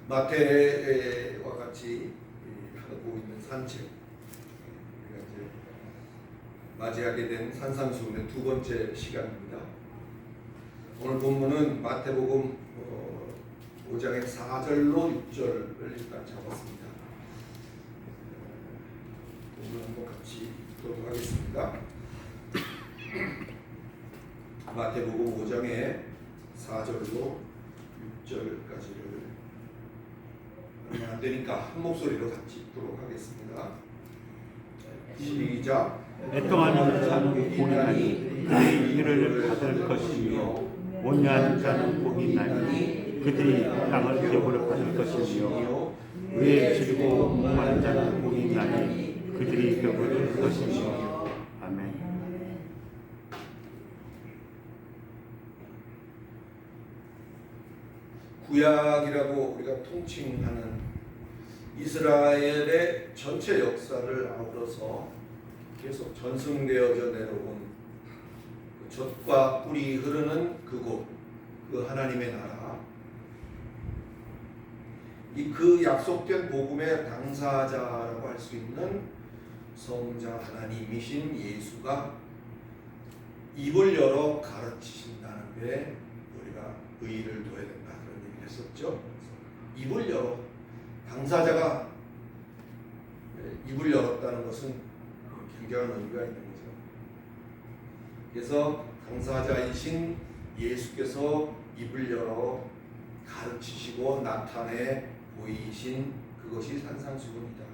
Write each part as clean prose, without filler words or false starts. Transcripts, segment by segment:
마태와 같이 하고 있는 산책, 우리가 이제 맞이하게 된 산상수훈의 두 번째 시간입니다. 오늘 본문은 마태복음 5장의 4절로 6절을 일단 잡았습니다. 본문 한번 같이 읽도록 하겠습니다. 마태복음 5장의 4절로 6절까지를 얼마 안 되니까 한 목소리로 같이 읽도록 하겠습니다. 시작. 애통하는 자는 복이 나니 그들이 일을 받을 것이며 온유한 자는 복이 나니 그들이 땅을 기업으로 받을 것이며 의에 지르고 목마른 자는 복이 나니 그들이 배부를 것이며. 아멘. 구약이라고 우리가 통칭하는 이스라엘의 전체 역사를 아우러서 계속 전승되어져 내려온 그 젖과 꿀이 흐르는 그곳, 그 하나님의 나라, 그 약속된 복음의 당사자라고 할 수 있는 성자 하나님이신 예수가 입을 열어 가르치신다는데 우리가 의의를 둬야 된다, 그런 얘기를 했었죠. 입을 열어, 당사자가 입을 열었다는 것은 굉장한 의미가 있는 거죠. 그래서 당사자이신 예수께서 입을 열어 가르치시고 나타내 보이신 그것이 산상수훈이다.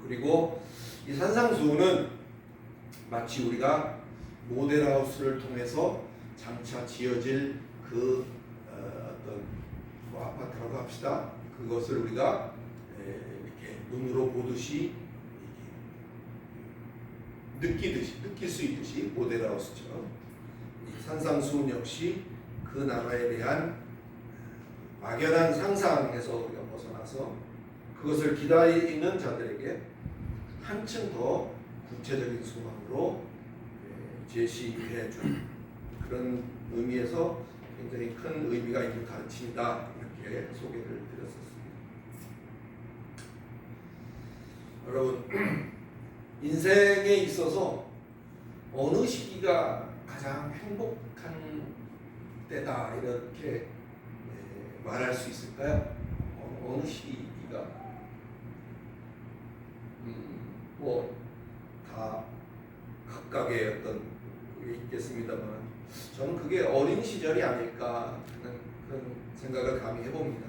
그리고 이 산상수훈은 마치 우리가 모델하우스를 통해서 장차 지어질 그 어떤 뭐 아파트라고 합시다. 그것을 우리가 이렇게 눈으로 보듯이 느낄 수 있듯이 모델하우스처럼 이 산상수훈 역시 그 나라에 대한 막연한 상상에서 우리가 벗어나서 그것을 기다리는 자들에게 한층 더 구체적인 소망으로 제시해 준 그런 의미에서 굉장히 큰 의미가 있는 가르침이다, 이렇게 소개를 드렸었습니다. 여러분, 인생에 있어서 어느 시기가 가장 행복한 때다, 이렇게 말할 수 있을까요? 어느 시기가? 뭐 다 각각의 어떤 그게 있겠습니다만 저는 그게 어린 시절이 아닐까 하는 그런 생각을 감히 해봅니다.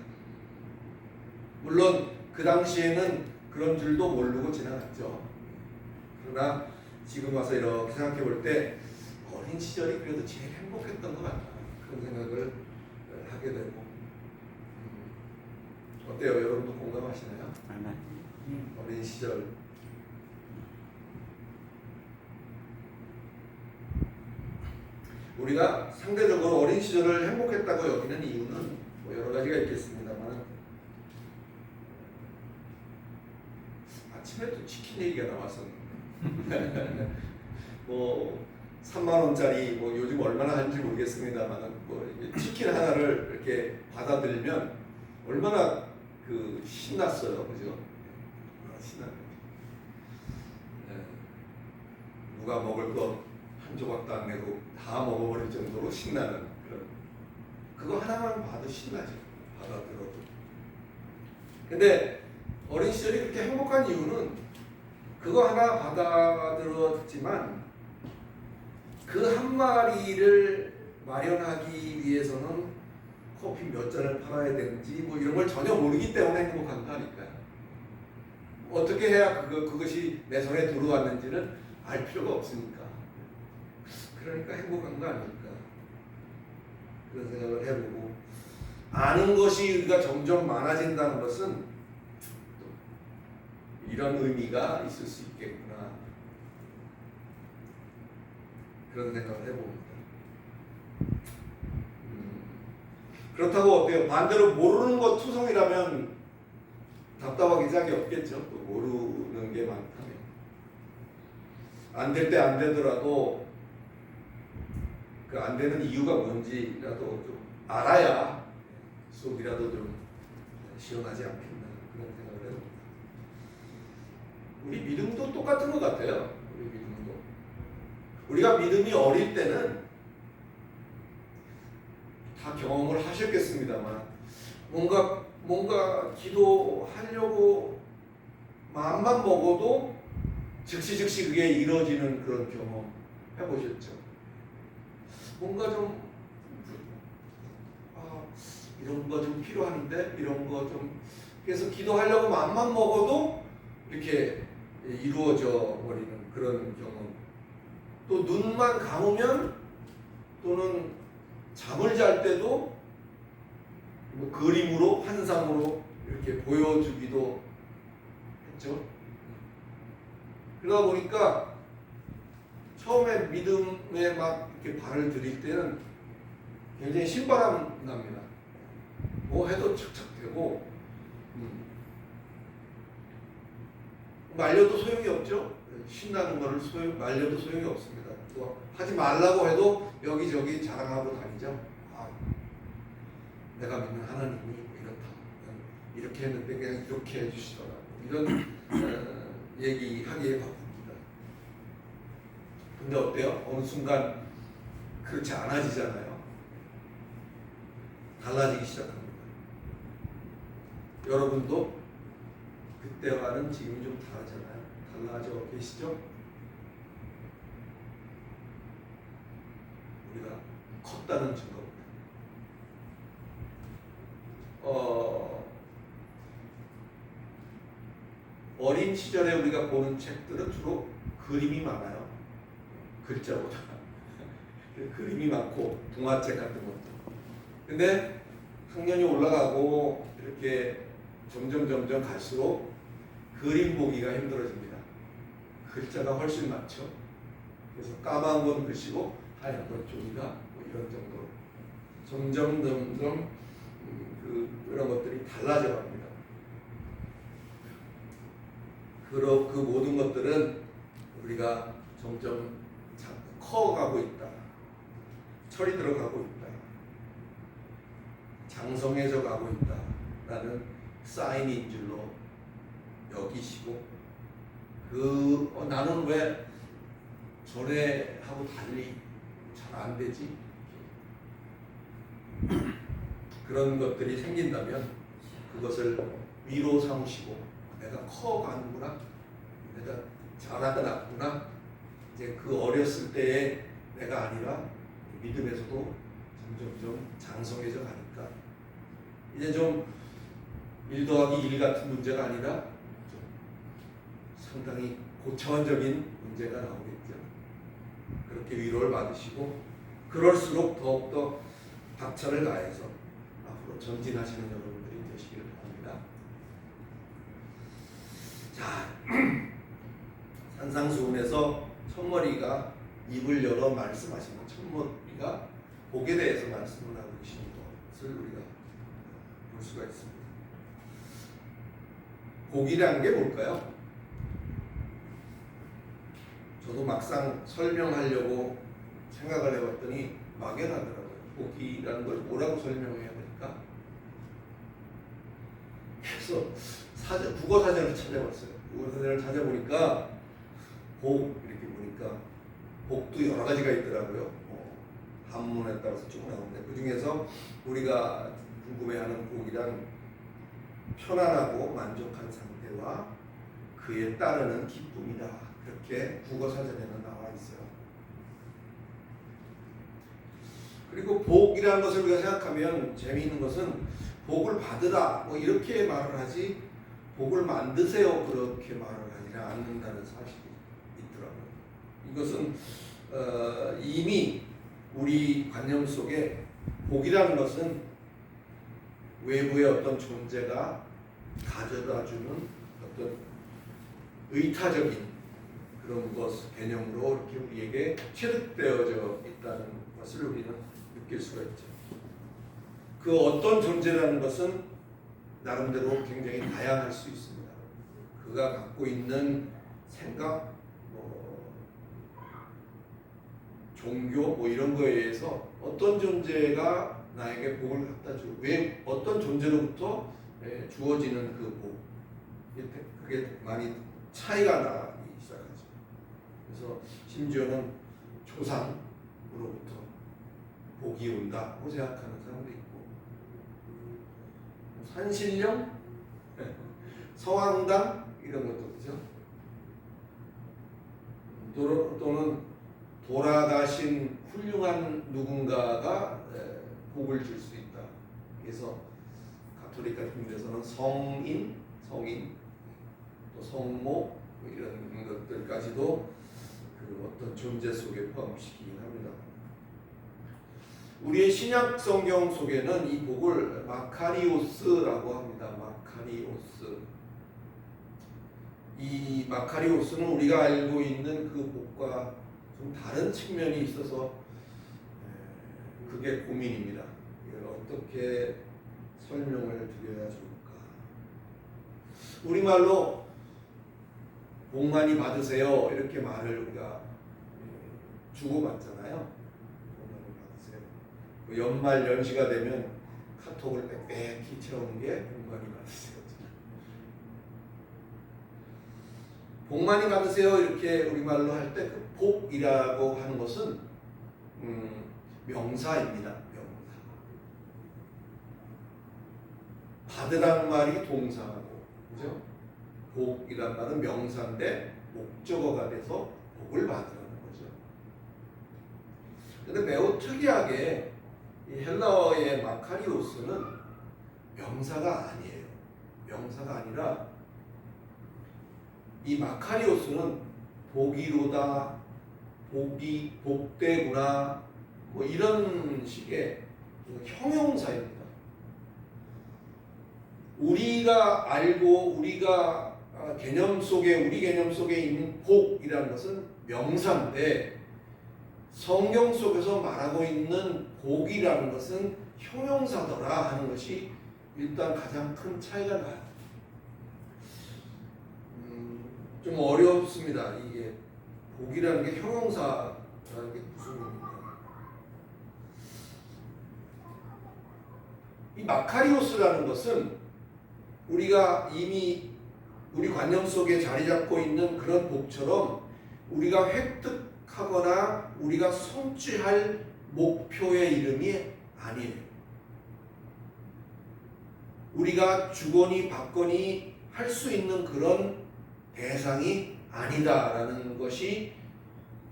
물론 그 당시에는 그런 줄도 모르고 지나갔죠. 그러나 지금 와서 이렇게 생각해 볼 때 어린 시절이 그래도 제일 행복했던 것 같다, 그런 생각을 하게 되고. 어때요? 여러분도 공감하시나요? 어린 시절. 우리가 상대적으로 어린 시절을 행복했다고 여기는 이유는 뭐 여러 가지가 있겠습니다만, 아침에 또 치킨 얘기가 나왔었는데 뭐 3만 원짜리 뭐 요즘 얼마나 하는지 모르겠습니다만 뭐 치킨 하나를 이렇게 받아들면 얼마나 그 신났어요, 그죠? 신나요. 누가 먹을 거 한 조각도 안 내고 다 먹어버릴 정도로 신나는 그런, 그거 하나만 봐도 신나죠, 받아들어도. 근데 어린 시절이 그렇게 행복한 이유는 그거 하나 받아들었지만 그 한 마리를 마련하기 위해서는 커피 몇 잔을 팔아야 되는지 뭐 이런 걸 전혀 모르기 때문에 행복한 거 아닐까요? 어떻게 해야 그것이 내 손에 들어왔는지는 알 필요가 없으니까. 그러니까 행복한 거 아닐까, 그런 생각을 해보고, 아는 것이 우리가 점점 많아진다는 것은 또 이런 의미가 있을 수 있겠구나, 그런 생각을 해봅니다. 그렇다고 어때요? 반대로 모르는 것 투성이라면 답답하기 짝이 없겠죠. 또 모르는 게 많다면. 안 될 때 안 되더라도 그 안 되는 이유가 뭔지라도 좀 알아야 속이라도 좀 시원하지 않겠나 그런 생각을 해봅니다. 우리 믿음도 똑같은 것 같아요. 우리 믿음도 우리가 믿음이 어릴 때는 다 경험을 하셨겠습니다만 뭔가 기도하려고 마음만 먹어도 즉시 그게 이루어지는 그런 경험 해보셨죠? 뭔가 좀 이런 거 좀 필요한데 이런 거 좀 그래서 기도하려고 마음만 먹어도 이렇게 이루어져 버리는 그런 경험. 또 눈만 감으면 또는 잠을 잘 때도 뭐 그림으로 환상으로 이렇게 보여주기도 했죠. 그러다 보니까 처음에 믿음에 막 이렇게 발을 들일 때는 굉장히 신바람 납니다. 뭐 해도 착착되고 말려도 소용이 없죠. 신나는 거를 말려도 소용이 없습니다. 또 하지 말라고 해도 여기저기 자랑하고 다니죠. 내가 믿는 하나님이 이렇다. 이렇게 했는데 그냥 이렇게 해주시더라고. 이런 얘기하기에 바쁩니다. 근데 어때요? 어느 순간 그렇지 않아지잖아요. 달라지기 시작합니다. 여러분도 그때와는 지금이 좀 다르잖아요. 달라져 계시죠? 우리가 컸다는 증거입니다. 어린 시절에 우리가 보는 책들은 주로 그림이 많아요. 글자보다 그림이 많고 동화책 같은 것도. 근데 학년이 올라가고 이렇게 점점 갈수록 그림 보기가 힘들어집니다. 글자가 훨씬 많죠. 그래서 까만 건 글씨고 하얀 건 종이가 뭐 이런 정도로 점점 그런 것들이 달라져 갑니다. 그 모든 것들은 우리가 점점 커가고 있다. 철이 들어가고 있다. 장성해져 가고 있다라는 사인인 줄로 여기시고 나는 왜 전에 하고 달리 잘 안 되지? 그런 것들이 생긴다면 그것을 위로 삼으시고 내가 커가는구나, 내가 잘하구나. 이제 그 어렸을 때의 내가 아니라 믿음에서도 점점 장성해져 가니까 이제 좀 1 더하기 1 같은 문제가 아니라 좀 상당히 고차원적인 문제가 나오겠죠. 그렇게 위로를 받으시고 그럴수록 더욱더 박차를 가해서 앞으로 전진하시는 여러분들이 되시기를 바랍니다. 자, 산상수훈에서 첫머리가 입을 열어 말씀하시는 첫머리가 복에 대해서 말씀을 하고 계시는 것을 우리가 볼 수가 있습니다. 복이라는 게 뭘까요? 저도 막상 설명하려고 생각을 해봤더니 막연하더라고요. 복이라는 걸 뭐라고 설명해야 될까? 그래서 국어사전을 찾아봤어요. 국어사전을 찾아보니까 복 이렇게 보니까 복도 여러 가지가 있더라고요. 한문에 따라서 쭉 나오는데 그 중에서 우리가 궁금해하는 복이란 편안하고 만족한 상태와 그에 따르는 기쁨이다. 그렇게 국어사전에는 나와 있어요. 그리고 복이라는 것을 우리가 생각하면 재미있는 것은 복을 받으라 뭐 이렇게 말을 하지 복을 만드세요 그렇게 말을 하지 않는다는 사실이 있더라고요. 이것은 이미 우리 관념 속에 복이라는 것은 외부의 어떤 존재가 가져다주는 어떤 의타적인 그런 것 개념으로 이렇게 우리에게 체득되어져 있다는 것을 우리는 느낄 수가 있죠. 그 어떤 존재라는 것은 나름대로 굉장히 다양할 수 있습니다. 그가 갖고 있는 생각, 종교 뭐 이런 거에 의해서 어떤 존재가 나에게 복을 갖다 주고 왜 어떤 존재로부터 주어지는 그 복 그게 많이 차이가 나기 시작하죠. 그래서 심지어는 조상으로부터 복이 온다고 생각하는 사람도 있고 산신령, 성황당 이런 것도 그죠. 또는 돌아가신 훌륭한 누군가가 복을 줄 수 있다. 그래서 가톨릭 같은 데서는 성인, 또 성모 뭐 이런 것들까지도 그 어떤 존재 속에 포함시키긴 합니다. 우리의 신약 성경 속에는 이 복을 마카리오스라고 합니다. 마카리오스. 이 마카리오스는 우리가 알고 있는 그 복과 좀 다른 측면이 있어서 그게 고민입니다. 이걸 어떻게 설명을 드려야 좋을까? 우리말로 복 많이 받으세요 이렇게 말을 우리가 주고받잖아요. 복 많이 받으세요. 그 연말 연시가 되면 카톡을 빽빽히 채우는 게 복 많이 받으세요. 복 많이 받으세요 이렇게 우리말로 할 때 그 복이라고 하는 것은 명사입니다. 명사. 받으라는 말이 동사고, 그죠? 복이란 말은 명사인데 목적어가 돼서 복을 받으라는 거죠. 근데 매우 특이하게 이 헬라어의 마카리오스는 명사가 아니에요. 명사가 아니라 이 마카리오스는 복이로다, 복이 복되구나, 뭐 이런 식의 형용사입니다. 우리가 알고 우리가 개념 속에 우리 개념 속에 있는 복이라는 것은 명사인데 성경 속에서 말하고 있는 복이라는 것은 형용사더라 하는 것이 일단 가장 큰 차이가 나요. 좀 어렵습니다. 이게 복이라는 게 형용사라는 게 무슨 의미입니까? 이 마카리오스라는 것은 우리가 이미 우리 관념 속에 자리 잡고 있는 그런 복처럼 우리가 획득하거나 우리가 성취할 목표의 이름이 아니에요. 우리가 주거니 받거니 할 수 있는 그런 대상이 아니다라는 것이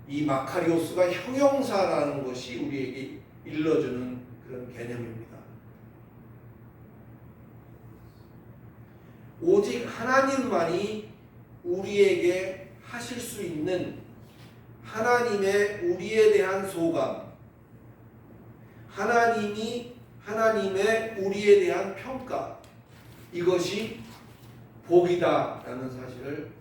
이 마카리오스가 형용사라는 것이 우리에게 일러주는 그런 개념입니다. 오직 하나님만이 우리에게 하실 수 있는 하나님의 우리에 대한 소감, 하나님의 우리에 대한 평가, 이것이 복이다라는 사실을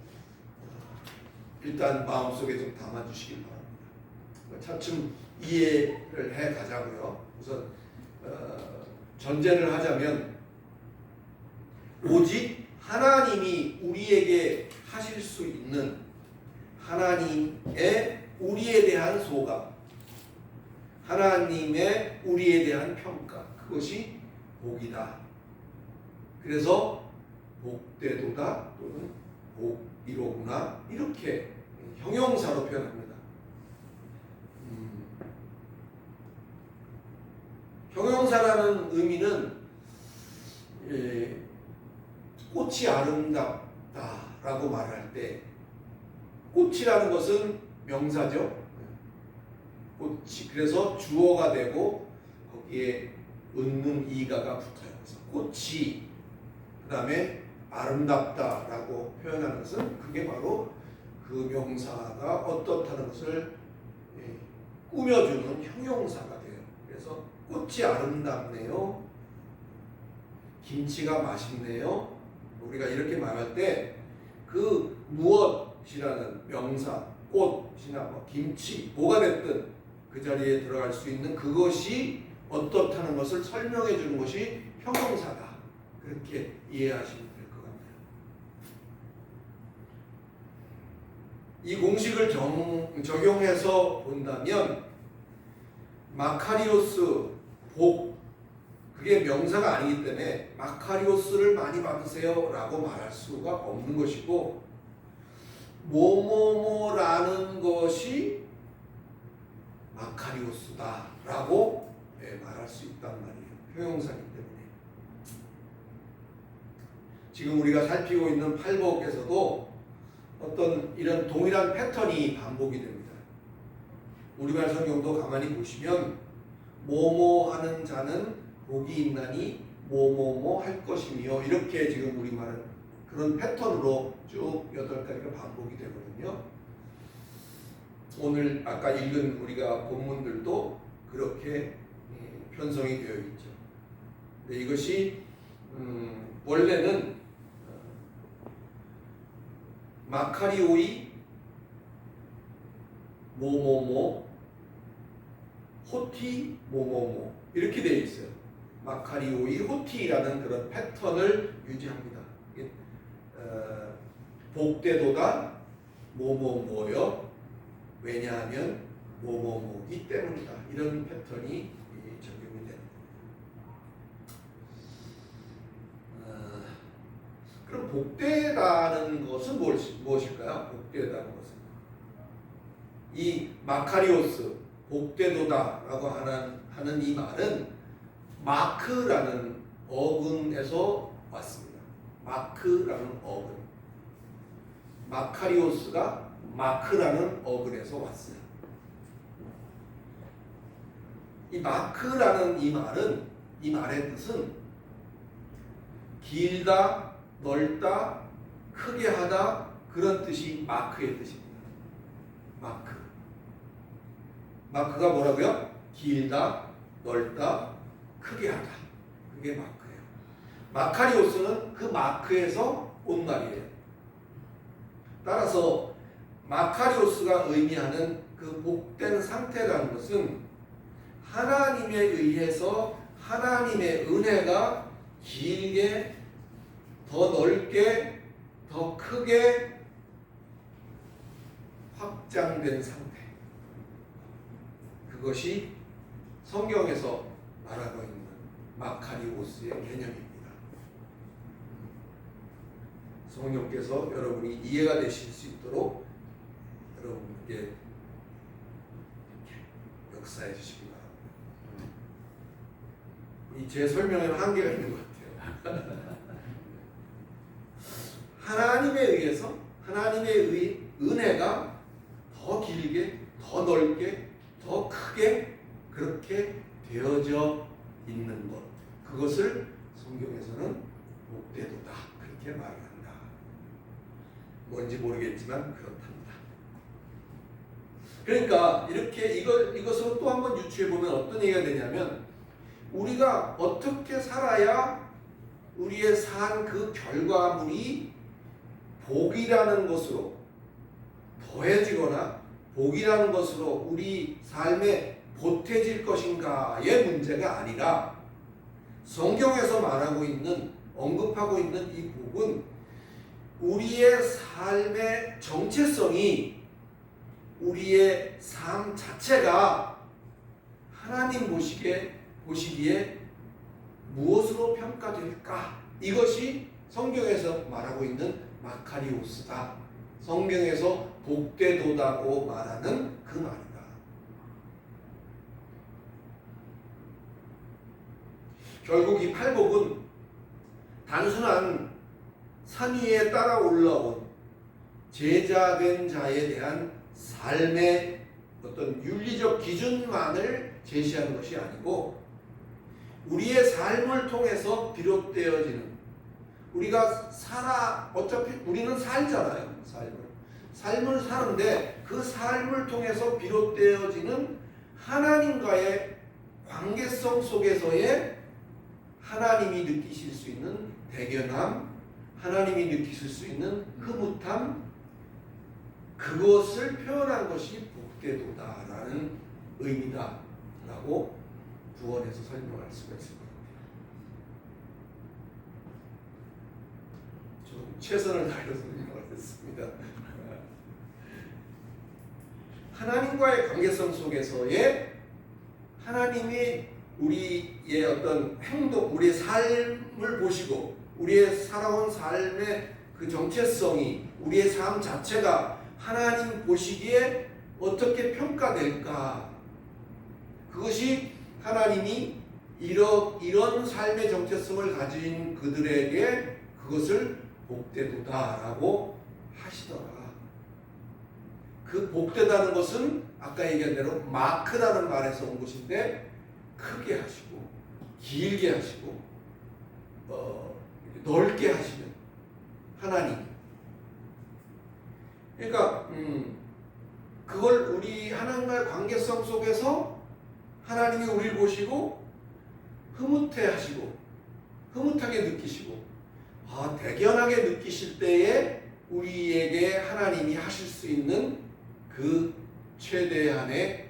일단 마음속에 좀 담아주시길 바랍니다. 차츰 이해를 해 가자고요. 우선 전제를 하자면 오직 하나님이 우리에게 하실 수 있는 하나님의 우리에 대한 소감, 하나님의 우리에 대한 평가, 그것이 복이다. 그래서 복되도다 또는 복이로구나 이렇게 형용사로 표현합니다. 형용사라는 의미는 꽃이 아름답다라고 말할 때 꽃이라는 것은 명사죠. 꽃이 그래서 주어가 되고 거기에 은는 이가가 붙어요. 그래서 꽃이 그 다음에 아름답다라고 표현하는 것은 그게 바로 그 명사가 어떻다는 것을 꾸며주는 형용사가 돼요. 그래서 꽃이 아름답네요. 김치가 맛있네요. 우리가 이렇게 말할 때 그 무엇이라는 명사, 꽃이나 뭐 김치, 뭐가 됐든 그 자리에 들어갈 수 있는 그것이 어떻다는 것을 설명해 주는 것이 형용사다. 그렇게 이해하시면 될 것 같아요. 이 공식을 적용해서 본다면 마카리오스, 복, 그게 명사가 아니기 때문에 마카리오스를 많이 받으세요 라고 말할 수가 없는 것이고, 뭐뭐뭐라는 것이 마카리오스다 라고 말할 수 있단 말이에요. 표용사이기 때문에. 지금 우리가 살피고 있는 팔복에서도 어떤 이런 동일한 패턴이 반복이 됩니다. 우리말 성경도 가만히 보시면 뭐뭐 하는 자는 복이 있나니 뭐뭐뭐 할 것이며, 이렇게 지금 우리말은 그런 패턴으로 쭉 8가지가 반복이 되거든요. 오늘 아까 읽은 우리가 본문들도 그렇게 편성이 되어 있죠. 근데 이것이 원래는 마카리오이 뭐뭐뭐 호티 뭐뭐뭐 이렇게 되어 있어요. 마카리오이 호티라는 그런 패턴을 유지합니다. 복되도다 뭐뭐뭐여, 왜냐하면 뭐뭐뭐이기 때문이다. 이런 패턴이 적용이 됩니다. 그럼 복되다는 것은 무엇일까요? 복되다는 것은 이 마카리오스 복되도다라고 하는 이 말은 마크라는 어근에서 왔습니다. 마크라는 어근. 마카리오스가 마크라는 어근에서 왔어요. 이 마크라는 이 말의 뜻은 길다, 넓다, 크게 하다, 그런 뜻이 마크의 뜻입니다. 마크가 뭐라고요? 길다, 넓다, 크게 하다. 그게 마크예요. 마카리오스는 그 마크에서 온 말이에요. 따라서 마카리오스가 의미하는 그 복된 상태라는 것은 하나님에 의해서 하나님의 은혜가 길게, 더 넓게, 더 크게 확장된 상태. 그것이 성경에서 말하고 있는 마카리오스의 개념입니다. 성령께서 여러분이 이해가 되실 수 있도록 여러분께 역사해 주시기 바랍니다. 제 설명에는 한계가 있는 것 같아요. 하나님에 의해서 하나님의 은혜가 더 길게, 더 넓게, 더 크게 그렇게 되어져 있는 것, 그것을 성경에서는 복되도다 그렇게 말을 한다. 뭔지 모르겠지만 그렇답니다. 그러니까 이렇게 이것으로 또 한번 유추해 보면 어떤 얘기가 되냐면, 우리가 어떻게 살아야 우리의 산 그 결과물이 복이라는 것으로 더해지거나 복이라는 것으로 우리 삶에 보태질 것인가의 문제가 아니라, 성경에서 말하고 있는, 언급하고 있는 이 복은 우리의 삶의 정체성이, 우리의 삶 자체가 하나님 보시기에 무엇으로 평가될까? 이것이 성경에서 말하고 있는 마카리오스다. 성경에서 복되도다고 말하는 그 말이다. 결국 이 팔복은 단순한 산 위에 따라 올라온 제자된 자에 대한 삶의 어떤 윤리적 기준만을 제시하는 것이 아니고, 우리의 삶을 통해서 비롯되어지는, 우리가 어차피 우리는 살잖아요. 삶을 사는데 그 삶을 통해서 비롯되어지는 하나님과의 관계성 속에서의 하나님이 느끼실 수 있는 대견함, 하나님이 느끼실 수 있는 흐뭇함, 그것을 표현한 것이 복되도다라는 의미다라고 구원해서 설명할 수가 있을 것 같아요. 좀 최선을 다해서 설명하겠습니다. 하나님과의 관계성 속에서의 하나님이 우리의 어떤 행동, 우리의 삶을 보시고 우리의 살아온 삶의 그 정체성이 우리의 삶 자체가 하나님 보시기에 어떻게 평가될까? 그것이 하나님이 이런 삶의 정체성을 가진 그들에게 그것을 복되도다라고 하시더라. 그 복되다는 것은 아까 얘기한 대로 마크라는 말에서 온 것인데 크게 하시고 길게 하시고 넓게 하시는 하나님. 그러니까 그걸 우리 하나님과의 관계성 속에서 하나님이 우리를 보시고 흐뭇해 하게 느끼시고 대견하게 느끼실 때에 우리에게 하나님이 하실 수 있는 그 최대한의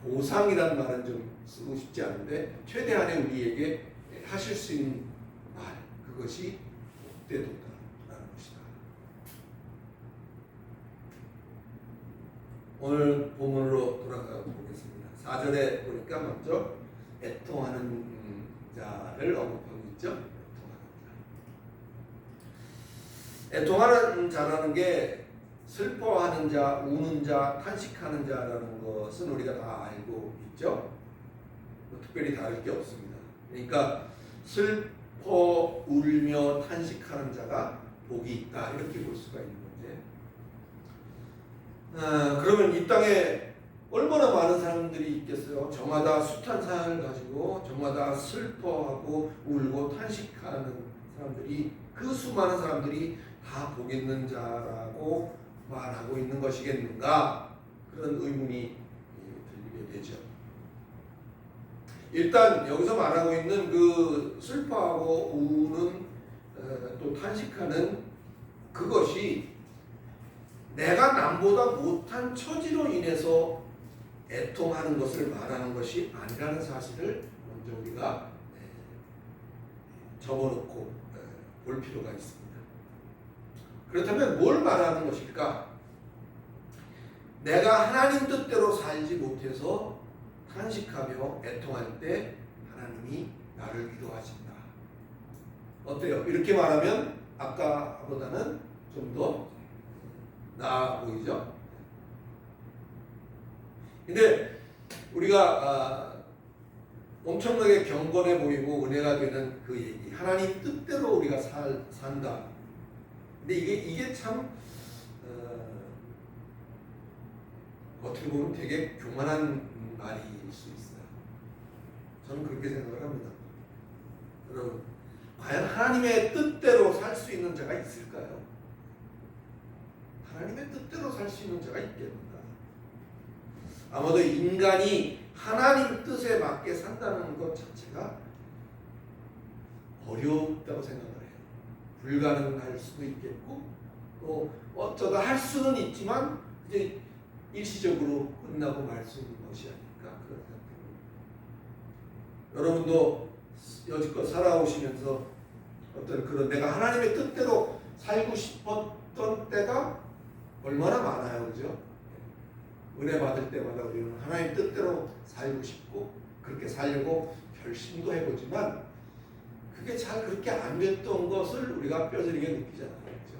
보상이라는 말은 좀 쓰고 싶지 않은데 최대한의 우리에게 하실 수 있는 말, 그것이 복되도다라는 것이다. 오늘 본문으로 돌아가 보겠습니다. 4절에 보니까 먼저 애통하는 자를 언급하고 있죠. 애통하는 자라는 게 슬퍼하는 자, 우는 자, 탄식하는 자라는 것은 우리가 다 알고 있죠. 특별히 다를 게 없습니다. 그러니까 슬퍼 울며 탄식하는 자가 복이 있다, 이렇게 볼 수가 있는 건데, 그러면 이 땅에 얼마나 많은 사람들이 있겠어요? 저마다 숱한 사연을 가지고 저마다 슬퍼하고 울고 탄식하는 사람들이, 그 수많은 사람들이 다 복 있는 자라고 말하고 있는 것이겠는가? 그런 의문이 들리게 되죠. 일단 여기서 말하고 있는 그 슬퍼하고 우는 또 탄식하는 그것이 내가 남보다 못한 처지로 인해서 애통하는 것을 말하는 것이 아니라는 사실을 먼저 우리가 적어놓고 볼 필요가 있습니다. 그렇다면 뭘 말하는 것일까? 내가 하나님 뜻대로 살지 못해서 탄식하며 애통할 때 하나님이 나를 위로하신다. 어때요? 이렇게 말하면 아까보다는 좀 더 나아 보이죠? 근데 우리가 엄청나게 경건해 보이고 은혜가 되는 그 얘기, 하나님 뜻대로 우리가 산다. 근데 이게 참 어떻게 보면 되게 교만한 말일 수 있어요. 저는 그렇게 생각을 합니다. 여러분, 과연 하나님의 뜻대로 살 수 있는 자가 있을까요? 하나님의 뜻대로 살 수 있는 자가 있겠는가? 아마도 인간이 하나님 뜻에 맞게 산다는 것 자체가 어렵다고 생각을 해요. 불가능할 수도 있겠고, 또 어쩌다 할 수는 있지만 이제 일시적으로 끝나고 말 수 있는 것이 아닐까, 그런 생각입니다. 여러분도 여지껏 살아오시면서 어떤 그런 내가 하나님의 뜻대로 살고 싶었던 때가 얼마나 많아요, 그죠? 은혜 받을 때마다 우리는 하나님 뜻대로 살고 싶고 그렇게 살려고 결심도 해보지만 그게 잘 그렇게 안 됐던 것을 우리가 뼈저리게 느끼잖아요, 그죠?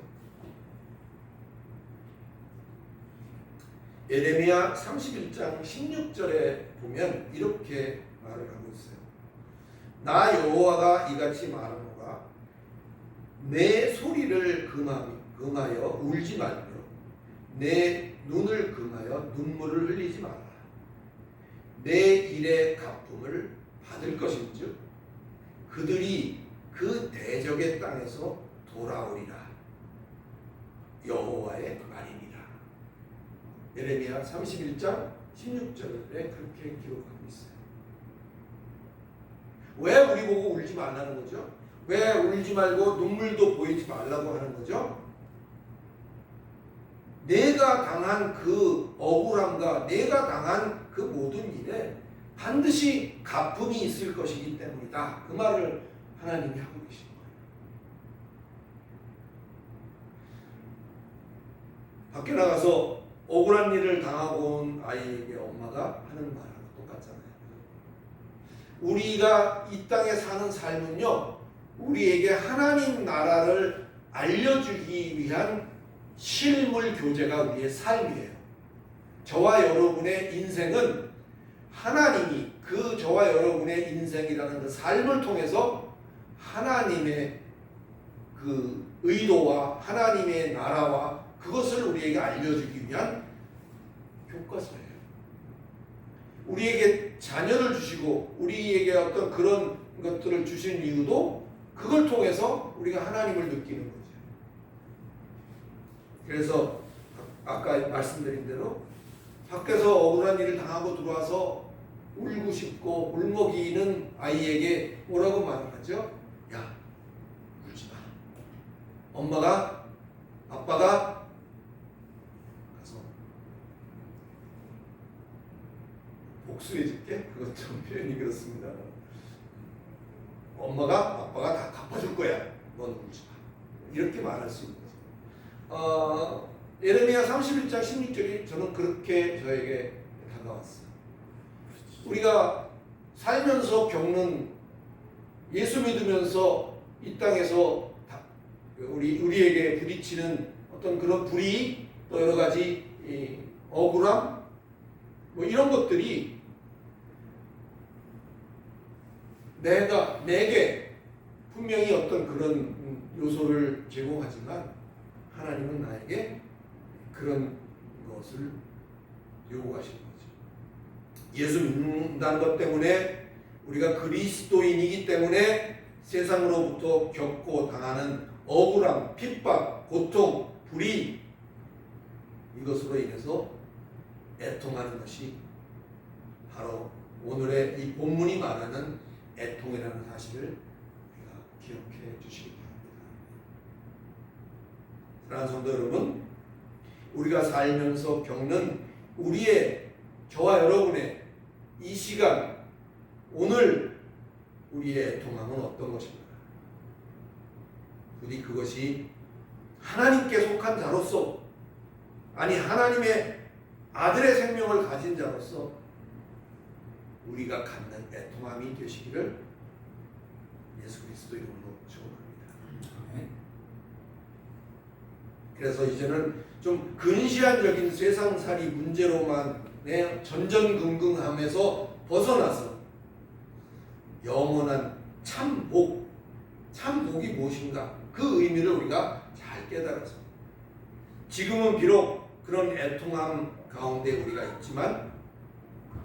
예레미야 31장 16절에 보면 이렇게 말을 하고 있어요. 나 여호와가 이같이 말하노라. 내 소리를 금하여 울지 말며 내 눈을 금하여 눈물을 흘리지 마라. 내 일의 갚음을 받을 것인즉 그들이 그 대적의 땅에서 돌아오리라. 여호와의 말이니라. 예레미야 31장 16절에 그렇게 기록하고 있어요. 왜 우리 보고 울지 말라는 거죠? 왜 울지 말고 눈물도 보이지 말라고 하는 거죠? 내가 당한 그 억울함과 내가 당한 그 모든 일에 반드시 갚음이 있을 것이기 때문이다. 그 말을 하나님이 하고 계신 거예요. 밖에 나가서 억울한 일을 당하고 온 아이에게 엄마가 하는 말하고 똑같잖아요. 우리가 이 땅에 사는 삶은요, 우리에게 하나님 나라를 알려주기 위한 실물 교제가 우리의 삶이에요. 저와 여러분의 인생은 하나님이 그 저와 여러분의 인생이라는 그 삶을 통해서 하나님의 그 의도와 하나님의 나라와 그것을 우리에게 알려주기 위한 교과서예요. 우리에게 자녀를 주시고 우리에게 어떤 그런 것들을 주신 이유도 그걸 통해서 우리가 하나님을 느끼는 거죠. 그래서 아까 말씀드린 대로 밖에서 억울한 일을 당하고 들어와서 울고 싶고 울먹이는 아이에게 뭐라고 말하죠? 야, 울지 마. 엄마가, 아빠가 가서 복수해줄게. 그것 좀 표현이 그렇습니다. 엄마가, 아빠가 다 갚아줄 거야. 넌 울지 마. 이렇게 말할 수 있는 거죠. 예레미야 31장 16절이 저는 그렇게 저에게 다가왔어요. 우리가 살면서 겪는, 예수 믿으면서 이 땅에서 우리에게 부딪히는 어떤 그런 불이익, 또 여러 가지 억울함, 뭐 이런 것들이 내게 분명히 어떤 그런 요소를 제공하지만 하나님은 나에게 그런 것을 요구하시는 거죠. 예수 믿는다는 것 때문에 우리가 그리스도인이기 때문에 세상으로부터 겪고 당하는 억울함, 핍박, 고통, 불이 이것으로 인해서 애통하는 것이 바로 오늘의 이 본문이 말하는 애통이라는 사실을 우리가 기억해 주시기 바랍니다. 사랑하는 성도 여러분, 우리가 살면서 겪는 저와 여러분의 이 시간, 오늘 우리의 애통함은 어떤 것입니까? 부디 그것이 하나님께 속한 자로서, 아니 하나님의 아들의 생명을 가진 자로서 우리가 갖는 애통함이 되시기를 예수 그리스도 이름으로 축원합니다. 그래서 이제는 좀 근시안적인 세상살이 문제로만 전전긍긍함에서 벗어나서 영원한 참복이 무엇인가, 그 의미를 우리가 잘 깨달아서 지금은 비록 그런 애통함 가운데 우리가 있지만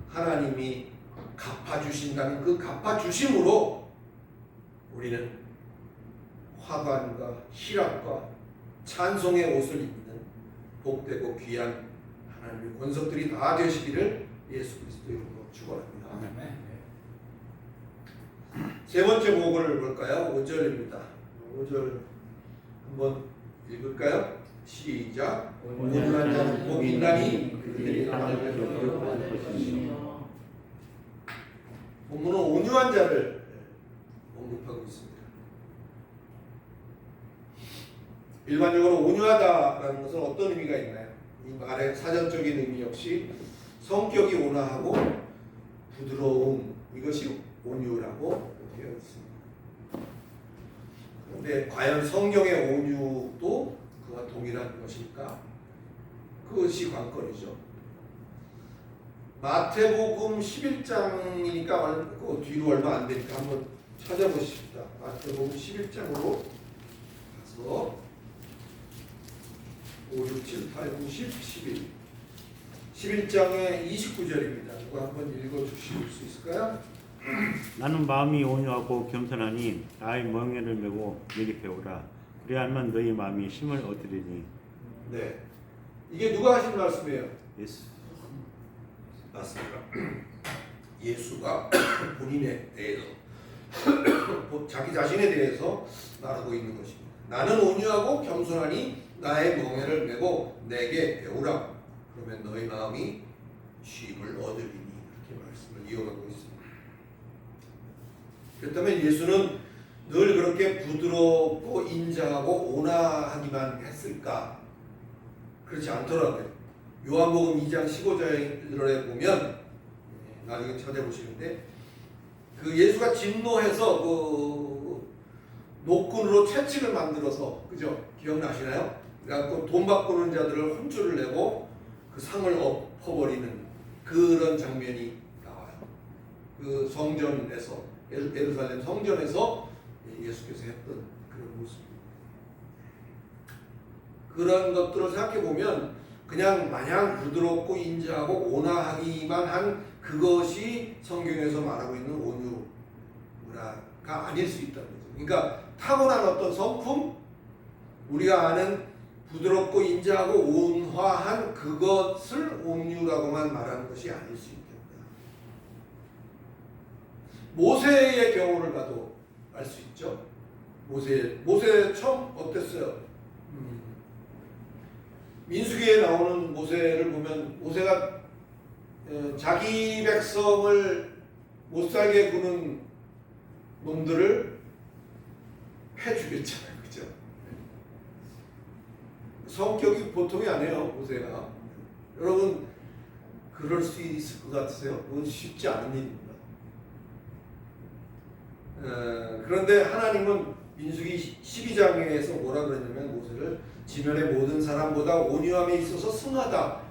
하나님이 갚아주신다는 그 갚아주심으로 우리는 화관과 희락과 찬송의 옷을 입는 복되고 귀한 하나님의 권속들이 다 되시기를 예수 그리스도 이름으로 축원합니다. 세 번째 곡을 볼까요? 5절입니다. 5절 한번 읽을까요? 시작. 온전한 자는 복이 있나니 그들이 땅을 기업으로 받을 것이며. 본문은 온유한 자를 언급하고 있습니다. 일반적으로 온유하다라는 것은 어떤 의미가 있나요? 이 말의 사전적인 의미 역시 성격이 온화하고 부드러움, 이것이 온유라고 되어 있습니다. 그런데 과연 성경의 온유도 그와 동일한 것일까? 그것이 관건이죠. 마태복음 11장이니까 그 뒤로 얼마 안 되니까 한번 찾아보십시다. 마태복음 11장으로 가서 5, 6, 7, 8, 9, 10, 11 11장의 29절입니다. 누가 한번 읽어주실 수 있을까요? 나는 마음이 온유하고 겸손하니 나의 멍에를 메고 내게 배우라. 그리하면 너희 마음이 힘을 얻으리니. 네, 이게 누가 하신 말씀이에요? 예수. 맞습니다. 예수가 본인에 대해서 자기 자신에 대해서 말하고 있는 것입니다. 나는 온유하고 겸손하니 나의 멍에를 메고 내게 배우라. 그러면 너희 마음이 쉼을 얻으리니. 이렇게 말씀을 이어가고 있습니다. 그렇다면 예수는 늘 그렇게 부드럽고 인자하고 온화하기만 했을까? 그렇지 않더라고요. 요한복음 2장 15절에 보면 나중에 찾아보시는데 그 예수가 진노해서 그 노끈으로 채찍을 만들어서, 그죠? 기억나시나요? 그래갖고 돈 바꾸는 자들을 혼쭐을 내고 그 상을 엎어버리는 그런 장면이 나와요. 그 성전에서, 예루살렘 성전에서 예수께서 했던 그런 모습입니다. 그런 것들을 생각해 보면 그냥 마냥 부드럽고 인자하고 온화하기만 한 그것이 성경에서 말하고 있는 온유가 아닐 수 있다는 거죠. 그러니까 타고난 어떤 성품, 우리가 아는 부드럽고 인자하고 온화한 그것을 온유라고만 말하는 것이 아닐 수 있다. 모세의 경우를 봐도 알 수 있죠. 모세 처음 어땠어요? 민수기에 나오는 모세를 보면 모세가 자기 백성을 못 살게 구는 놈들을 해 죽였잖아요. 그죠? 성격이 보통이 아니에요, 모세가. 여러분, 그럴 수 있을 것 같으세요? 그건 쉽지 않은 일입니다. 그런데 하나님은 민수기 12장에서 뭐라 그랬냐면 모세를 지면의 모든 사람보다 온유함에 있어서 승하다.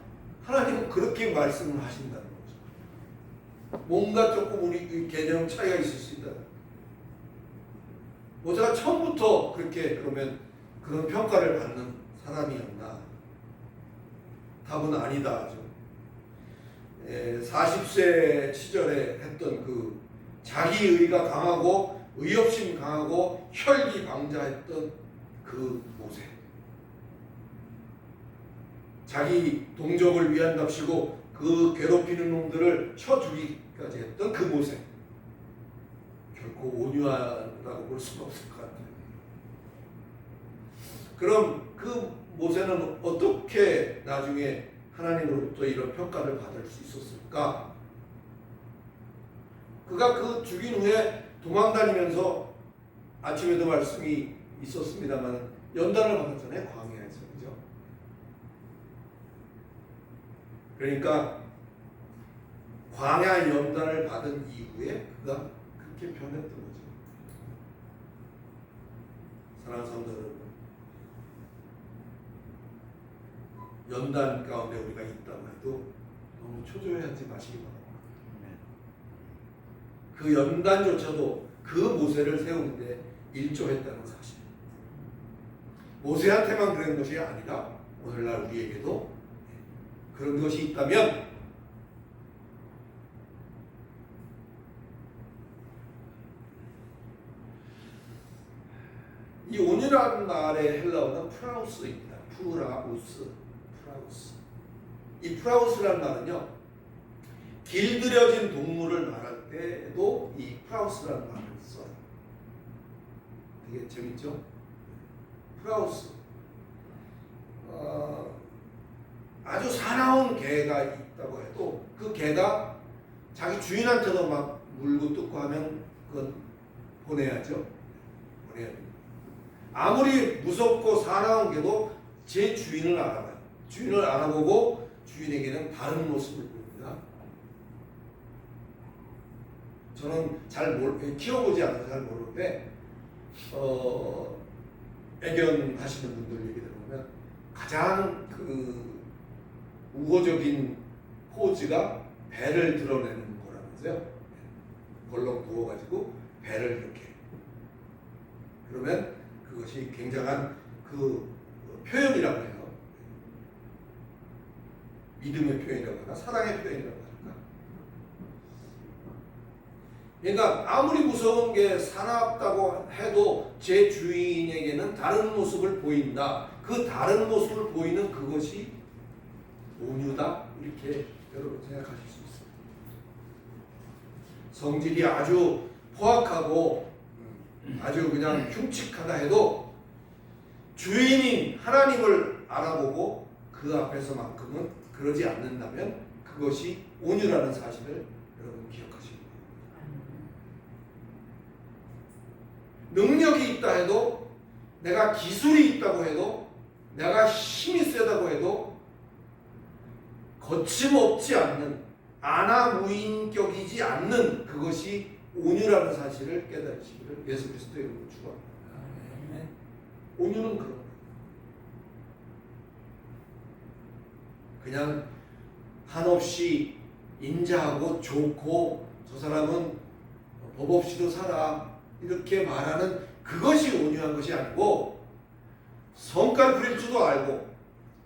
하나님은 그렇게 말씀을 하신다는 거죠. 뭔가 조금 우리 개념 차이가 있을 수 있다. 모세가 처음부터 그렇게 그러면 그런 평가를 받는 사람이었나? 답은 아니다 하죠. 40세 시절에 했던 그 자기의가 강하고 의협심 강하고 혈기방자했던 그 모세, 자기 동족을 위한답시고 그 괴롭히는 놈들을 쳐 죽이기까지 했던 그 모세, 결코 온유하다고 볼 수가 없을 것 같아요. 그럼 그 모세는 어떻게 나중에 하나님으로부터 이런 평가를 받을 수 있었을까? 그가 그 죽인 후에 도망다니면서 아침에도 말씀이 있었습니다만 연단을 받았잖아요. 광야에서. 그죠? 그러니까 광야 연단을 받은 이후에 그가 그렇게 변했던 거죠. 사랑하는 성도 여러분, 연단 가운데 우리가 있다고 해도 너무 초조해하지 마시기 바랍니다. 그 연단조차도 그 모세를 세우는데 일조했다는 사실. 모세한테만 그런 것이 아니라 오늘날 우리에게도 그런 것이 있다면 이 온유라는 말의 헬라어는 프라우스입니다. 프라우스. 이 프라우스라는 말은요, 길들여진 동물을 말할 때도 이 프라우스라는 말을 써요. 되게 재밌죠? 프라우스. 아주 사나운 개가 있다고 해도 그 개가 자기 주인한테도 막 물고 뜯고 하면 그건 보내야죠. 보내야 됩니다. 아무리 무섭고 사나운 개도 제 주인을 알아봐요. 주인을 알아보고 주인에게는 다른 모습을 보입니다. 저는 키워보지 않아서 잘 모르는데 애견하시는 분들 얘기 들어보면 가장 그 우호적인 포즈가 배를 드러내는 거라면서요. 벌렁 누워가지고 배를 이렇게, 그러면 그것이 굉장한 그 표현이라고 해요. 믿음의 표현이라고 하나, 사랑의 표현이라고 할까. 그러니까 아무리 무서운 게 사납다고 해도 제 주인에게는 다른 모습을 보인다. 그 다른 모습을 보이는 그것이 온유다. 이렇게 여러분 생각하실 수 있습니다. 성질이 아주 포악하고 아주 그냥 흉측하다 해도 주인인 하나님을 알아보고 그 앞에서만큼은 그러지 않는다면 그것이 온유라는 사실을 여러분 기억하시기 바랍니다. 능력이 있다 해도, 내가 기술이 있다고 해도, 내가 힘이 세다고 해도 거침없지 않는, 아나무인격이지 않는 그것이 온유라는 사실을 깨달으시기를 예수 그리스도의 이름으로 축원합니다. 온유는 그런 거예요. 그냥 한없이 인자하고 좋고 저 사람은 법 없이도 살아 이렇게 말하는 그것이 온유한 것이 아니고 성깔 부릴 줄도 알고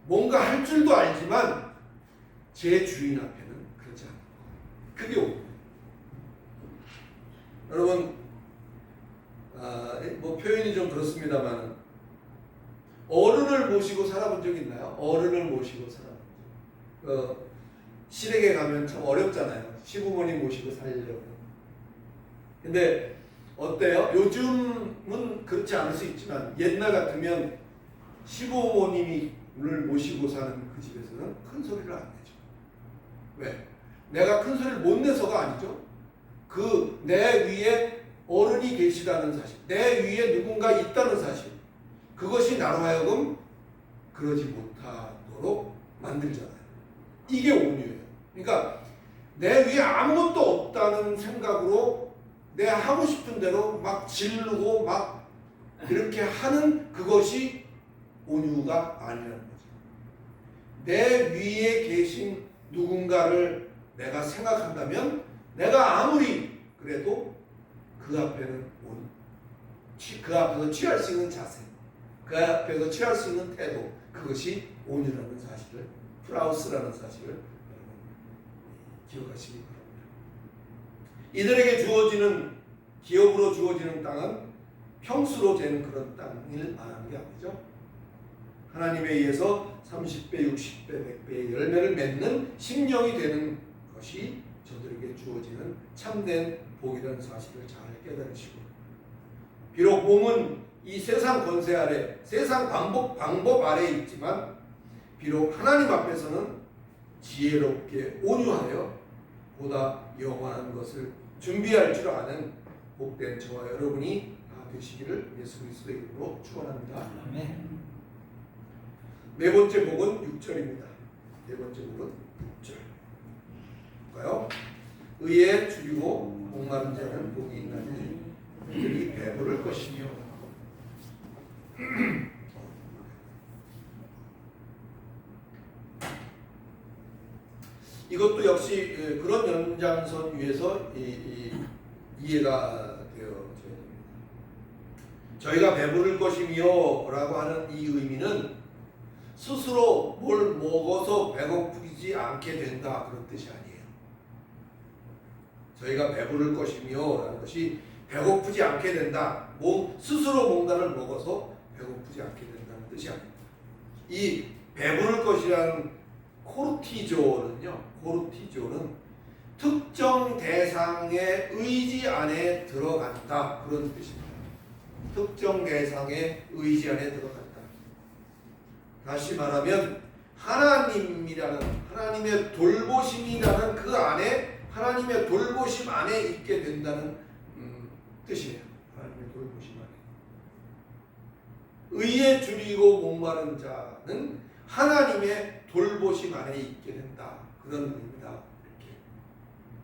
뭔가 할 줄도 알지만 제 주인 앞에는 그렇지 않고 그게 온유. 여러분 뭐 표현이 좀 그렇습니다만 어른을 모시고 살아본 적 있나요? 어른을 모시고 살아본 적. 시댁에 가면 참 어렵잖아요. 시부모님 모시고 살려고. 근데 어때요? 요즘은 그렇지 않을 수 있지만 옛날 같으면 시부모님을 모시고 사는 그 집에서는 큰 소리를 안 내죠. 왜? 내가 큰 소리를 못 내서가 아니죠. 그 내 위에 어른이 계시다는 사실, 내 위에 누군가 있다는 사실, 그것이 나로 하여금 그러지 못하도록 만들잖아요. 이게 온유예요. 그러니까 내 위에 아무것도 없다는 생각으로 내 하고 싶은 대로 막 지르고 막 이렇게 하는 그것이 온유가 아니라는 거죠. 내 위에 계신 누군가를 내가 생각한다면 내가 아무리 그래도 그 앞에는 그 앞에서 취할 수 있는 자세, 그 앞에서 취할 수 있는 태도, 그것이 온유라는 사실을, 프라우스라는 사실을 기억하시기 바랍니다. 이들에게 주어지는 기업으로 주어지는 땅은 평수로 되는 그런 땅을 말하는 게 아니죠. 하나님에 의해서 30배, 60배, 100배의 열매를 맺는 심령이 되는 것이 저들에게 주어지는 참된 복이라는 사실을 잘 깨달으시고, 비록 몸은 이 세상 권세 아래, 세상 방법 아래에 있지만 비록 하나님 앞에서는 지혜롭게 온유하여 보다 영원한 것을 준비할 줄 아는 복된 저와 여러분이 다 되시기를 예수 그리스도의 이름으로 축원합니다. 네 번째 복은 6절입니다. 네 번째 복은 6절. 볼까요? 의에 줄이고 목마른 자는 복이 있나니 그들이 배부를 것이며. 이것도 역시 그런 연장선 위에서 이해가 되어져야 됩니다. 저희가 배부를 것이며 라고 하는 이 의미는 스스로 뭘 먹어서 배고프지 않게 된다 그런 뜻이 아니에요. 저희가 배부를 것이며 라는 것이 배고프지 않게 된다, 스스로 뭔가를 먹어서 배고프지 않게 된다는 뜻이 아닙니다. 이 배부를 것이라는 코르티조는요, 코르티조는 특정 대상의 의지 안에 들어간다 그런 뜻입니다. 특정 대상의 의지 안에 들어간다. 다시 말하면 하나님이라는, 하나님의 돌보심이라는 그 안에, 하나님의 돌보심 안에 있게 된다는 뜻이에요. 하나님의 돌보심 안에. 의에 줄이고 목마른 자는 하나님의 돌보심 안에 있게 된다. 그런 의미다. 이렇게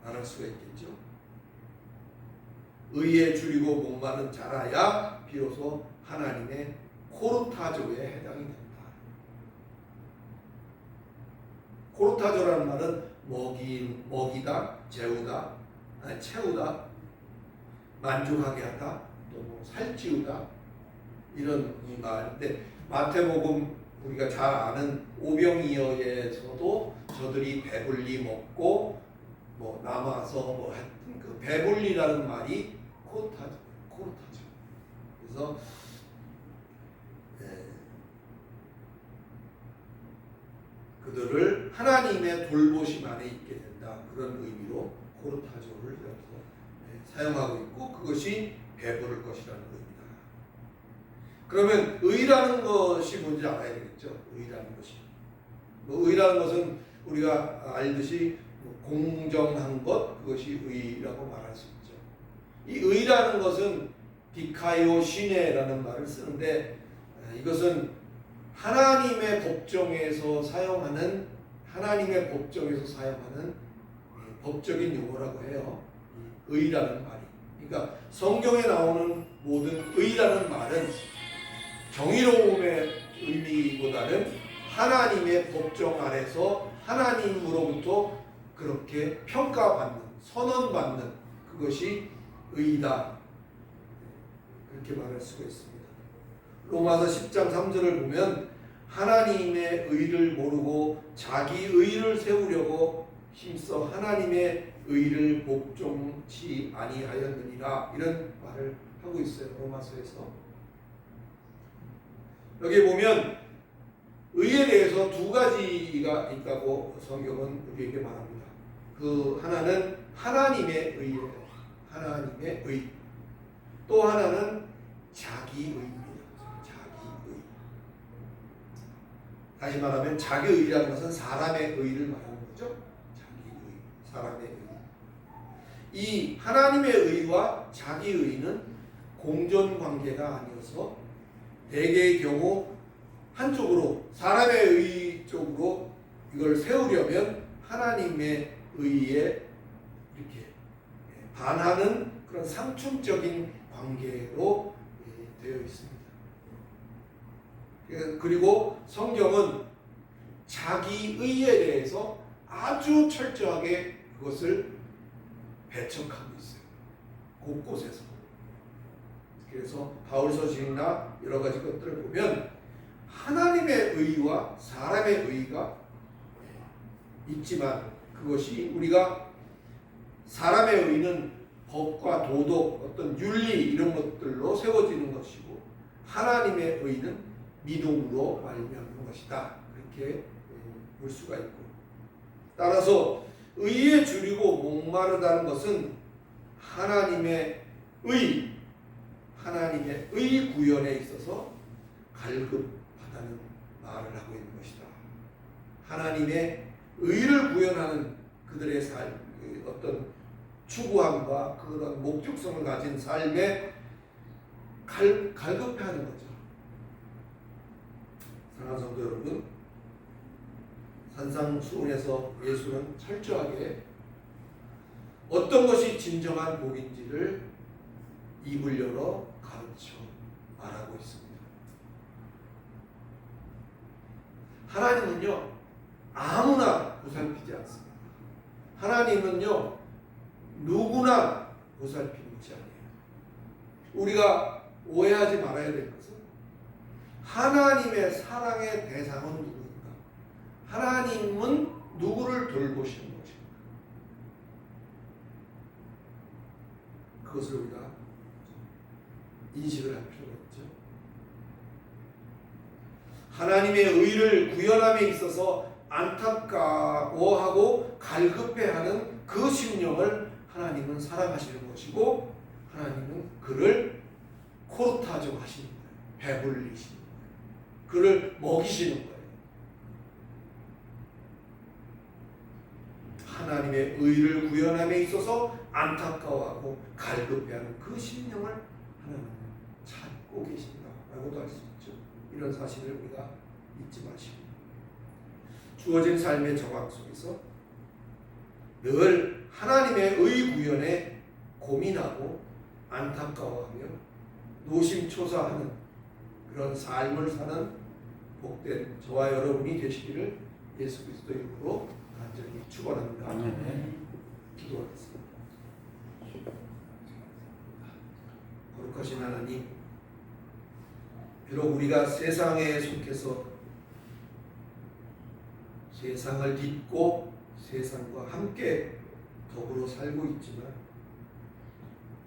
말할 수가 있겠죠. 의에 줄이고 목마른 자라야 비로소 하나님의 코르타조에 해당이 된다. 코르타조라는 말은 먹이다, 채우다, 만족하게 하다, 또 살찌우다 이런 말인데, 마태복음 우리가 잘 아는 오병이어에서도 저들이 배불리 먹고 뭐 남아서 뭐 하여튼 그 배불리라는 말이 코르타조. 그래서 그들을 하나님의 돌보심 안에 있게 된다. 그런 의미로 코르타조를 여기서 사용하고 있고, 그것이 배부를 것이라는 의미다. 그러면 의라는 것이 뭔지 알아야 되겠죠. 의라는 것이. 의라는 것은 우리가 알듯이 공정한 것, 그것이 의라고 말할 수 있죠. 이 의라는 것은 디카이오 시네라는 말을 쓰는데, 이것은 하나님의 법정에서 사용하는 법적인 용어라고 해요. 의라는 말이. 그러니까 성경에 나오는 모든 의라는 말은 정의로움의 의미보다는 하나님의 법정 아래서 하나님으로부터 그렇게 평가받는, 선언받는 그것이 의다, 그렇게 말할 수가 있습니다. 로마서 10장 3절을 보면 하나님의 의를 모르고 자기 의를 세우려고 힘써 하나님의 의를 복종치 아니하였느니라, 이런 말을 하고 있어요. 로마서에서. 여기 보면 의에 대해서 두 가지가 있다고 성경은 우리에게 말합니다. 그 하나는 하나님의 의예요. 하나님의 의. 또 하나는 자기 의입니다. 자기 의. 다시 말하면 자기 의라는 것은 사람의 의를 말하는 거죠. 자기 의, 사람의 의. 이 하나님의 의와 자기 의는 공존 관계가 아니어서 대개의 경우 한쪽으로, 사람의 의 쪽으로 이걸 세우려면 하나님의 의에 이렇게 반하는 그런 상충적인 관계로 되어 있습니다. 그리고 성경은 자기 의에 대해서 아주 철저하게 그것을 배척하고 있어요. 곳곳에서. 그래서 바울서신이나 여러 가지 것들을 보면 하나님의 의와 사람의 의가 있지만, 그것이 우리가 사람의 의는 법과 도덕, 어떤 윤리 이런 것들로 세워지는 것이고, 하나님의 의는 믿음으로 말미암는 것이다, 그렇게 볼 수가 있고, 따라서 의에 줄이고 목마르다는 것은 하나님의 의 구현에 있어서 갈급하다는 말을 하고 있는 것이다. 하나님의 의를 구현하는 그들의 삶, 어떤 추구함과 그런 목적성을 가진 삶에 갈급해하는 거죠. 사랑하는 성도 여러분, 산상수훈에서 예수는 철저하게 어떤 것이 진정한 복인지를 입을 열어 가르쳐 말하고 있습니다. 하나님은요, 아무나 보살피지 않습니다. 하나님은요, 누구나 보살피는 것이 아니에요. 우리가 오해하지 말아야 될 것은 하나님의 사랑의 대상은 누구인가? 하나님은 누구를 돌보시는 것인가? 그것을 우리가 인식을 할 필요가 있죠. 하나님의 의를 구현함에 있어서 안타까워하고 갈급해하는 그 심령을 하나님은 사랑하시는 것이고, 하나님은 그를 코르타죠 하시는 거예요. 배불리시는 거예요. 그를 먹이시는 거예요. 하나님의 의를 구현함에 있어서 안타까워하고 갈급해하는 그 심령을 하나님은 찾고 계신다라고도 할 수 있죠. 이런 사실을 우리가 잊지 마시고, 주어진 삶의 정황 속에서 늘 하나님의 의 구현에 고민하고 안타까워하며 노심초사하는 그런 삶을 사는 복된 저와 여러분이 되시기를 예수 그리스도 이름으로 간절히 축원합니다. 기도하겠습니다. 거룩하신 하나님, 비록 우리가 세상에 속해서 세상을 딛고 세상과 함께 더불어 살고 있지만,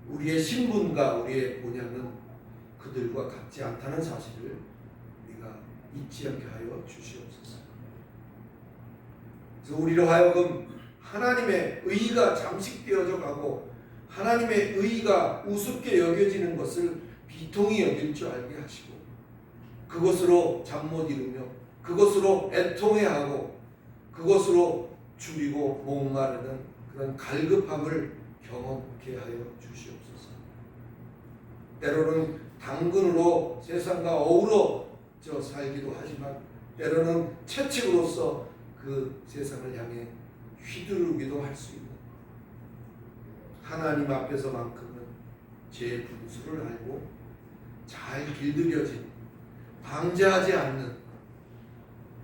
우리의 신분과 우리의 본향은 그들과 같지 않다는 사실을 우리가 잊지 않게 하여 주시옵소서. 그래서 우리로 하여금 하나님의 의가 잠식되어져 가고 하나님의 의가 우습게 여겨지는 것을 비통히 여길 줄 알게 하시고, 그것으로 잠 못 이루며 그것으로 애통해하고 그것으로 줄이고 목마르는 그런 갈급함을 경험케 하여 주시옵소서. 때로는 당근으로 세상과 어우러져 살기도 하지만, 때로는 채찍으로서 그 세상을 향해 휘두르기도 할 수 있는, 하나님 앞에서만큼은 제 분수를 알고 잘 길들여진 방제하지 않는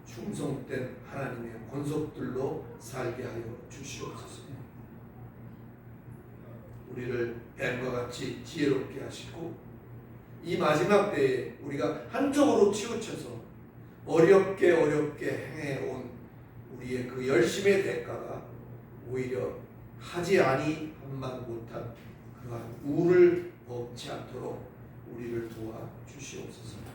충성된 하나님의 권속들로 살게 하여 주시옵소서. 우리를 뱀과 같이 지혜롭게 하시고 이 마지막 때에 우리가 한쪽으로 치우쳐서 어렵게 행해온 우리의 그 열심의 대가가 오히려 하지 아니함만 못한 그러한 우를 범치 않도록 우리를 도와 주시옵소서.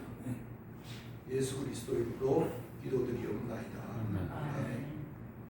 예수 그리스도 이름으로 기도드리옵나이다. 아멘.